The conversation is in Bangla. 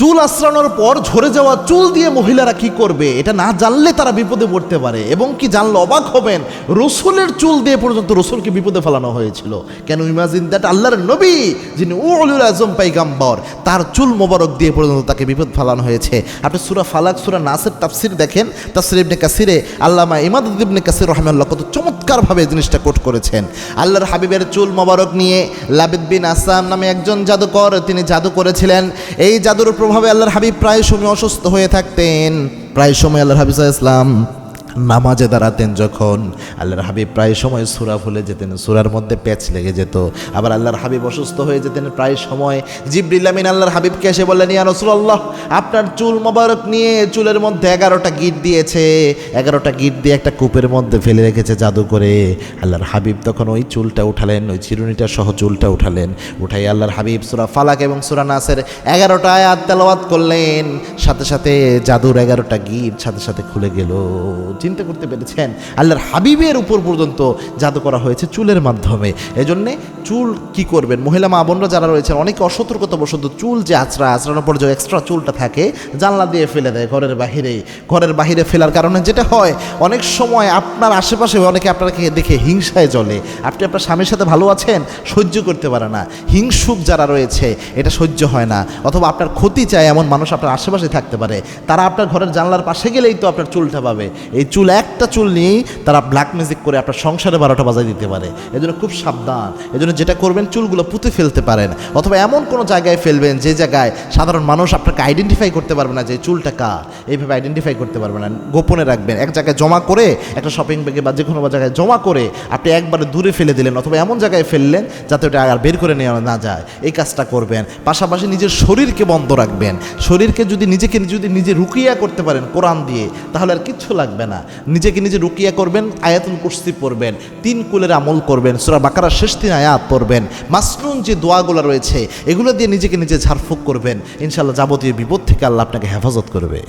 চুল আঁচড়ানোর পর ঝরে যাওয়া চুল দিয়ে মহিলারা কি করবে এটা না জানলে তারা বিপদে পড়তে পারে, এবং কি জানলে অবাক হবেন রসুলের চুল দিয়ে পর্যন্ত রসুলকে বিপদে ফেলানো হয়েছিল। কেন ইমাজিন দ্যাট, আল্লাহর নবী যিনি উলুল আজম পাইগাম্বর, তার চুল মোবারক দিয়ে পর্যন্ত তাকে বিপদ ফেলানো হয়েছে। আপনি সূরা ফালাক সূরা নাসের তাফসির দেখেন, তাফসির ইবনে কাসিরে আল্লামা ইমাদ ইবনে কাসির রাহিমাহুল্লাহ কত চমৎকারভাবে এই জিনিসটা কোট করেছেন। আল্লাহর হাবিবের চুল মোবারক নিয়ে লাবিদ বিন আসাম নামে একজন জাদুকর তিনি জাদু করেছিলেন। এই জাদুর প্রভাবে আল্লাহর হাবিব প্রায় সময় অসুস্থ হয়ে থাকতেন। প্রায় সময় আল্লাহর হাবিব সাল্লাল্লাহু আলাইহি ওয়াসাল্লাম নামাজে দাঁড়াতেন যখন, আল্লাহর হাবিব প্রায় সময় সূরা ভুলে যেতেন, সূরার মধ্যে প্যাচ লেগে যেত। আবার আল্লাহর হাবিব অসুস্থ হয়ে যেতেন, প্রায় সময় জিবরিল আমিন আল্লাহর হাবিবকে এসে বললেন, ইয়া রাসূলুল্লাহ, আপনার চুল মোবারক নিয়ে চুলের মধ্যে 11টা গিট দিয়েছে, 11টা গিট দিয়ে একটা কূপের মধ্যে ফেলে রেখেছে জাদু করে। আল্লাহর হাবিব তখন ওই চুলটা উঠালেন, ওই চিরুনিটা সহ চুলটা উঠালেন, উঠাই আল্লাহর হাবিব সূরা ফালাক এবং সূরা নাসের 11টা আয়াত তেলাওয়াত করলেন। সাথে সাথে জাদুর 11টা গিট সাথে সাথে খুলে গেল। চিন্তা করতে পেরেছেন, আল্লাহর হাবিবের উপর পর্যন্ত জাদু করা হয়েছে চুলের মাধ্যমে। এজন্যে চুল কি করবেন, মহিলা মা বোনরা যারা রয়েছেন অনেকে অসতর্কতাবশত চুল যে আঁচড়ানোর পর যে এক্সট্রা চুলটা থাকে জানলা দিয়ে ফেলে দেয় ঘরের বাহিরে ফেলার কারণে যেটা হয়, অনেক সময় আপনার আশেপাশে অনেকে আপনাকে দেখে হিংসায় জ্বলে। আপনি আপনার স্বামীর সাথে ভালো আছেন, সহ্য করতে পারে না, হিংসুক যারা রয়েছে এটা সহ্য হয় না, অথবা আপনার ক্ষতি চায় এমন মানুষ আপনার আশেপাশে থাকতে পারে। তারা আপনার ঘরের জানলার পাশে গেলেই তো আপনার চুলটা পাবে। এই চুল একটা চুল নিয়েই তারা ব্ল্যাক ম্যাজিক করে আপনার সংসারে 12টা বাজায় দিতে পারে। এজন্য খুব সাবধান। এজন্য যেটা করবেন, চুলগুলো পুঁতে ফেলতে পারেন, অথবা এমন কোনো জায়গায় ফেলবেন যে জায়গায় সাধারণ মানুষ আপনাকে আইডেন্টিফাই করতে পারবে না যে চুলটা কার, এইভাবে আইডেন্টিফাই করতে পারবে না। গোপনে রাখবেন, এক জায়গায় জমা করে, একটা শপিং ব্যাগে বা যে কোনো জায়গায় জমা করে আপনি একবারে দূরে ফেলে দিলেন, অথবা এমন জায়গায় ফেললেন যাতে ওটা আর বের করে নেওয়া না যায়, এই কাজটা করবেন। পাশাপাশি নিজের শরীরকে বন্ধ রাখবেন। শরীরকে যদি নিজে রুকিয়া করতে পারেন কোরআন দিয়ে, তাহলে আর কিচ্ছু লাগবে না। নিজেকে নিজে রুকিয়া করবেন, আয়াতুল কুরসি পড়বেন, 3 কুলের আমল করবেন, সূরা বাকারার শেষ 3 আয়াত পড়বেন, মাসনুন যে দোয়াগুলো রয়েছে এগুলো দিয়ে নিজেকে নিজে ঝাড়ফুঁক করবেন। ইনশাআল্লাহ যাবতীয় বিপদ থেকে আল্লাহ আপনাকে হেফাজত করবে।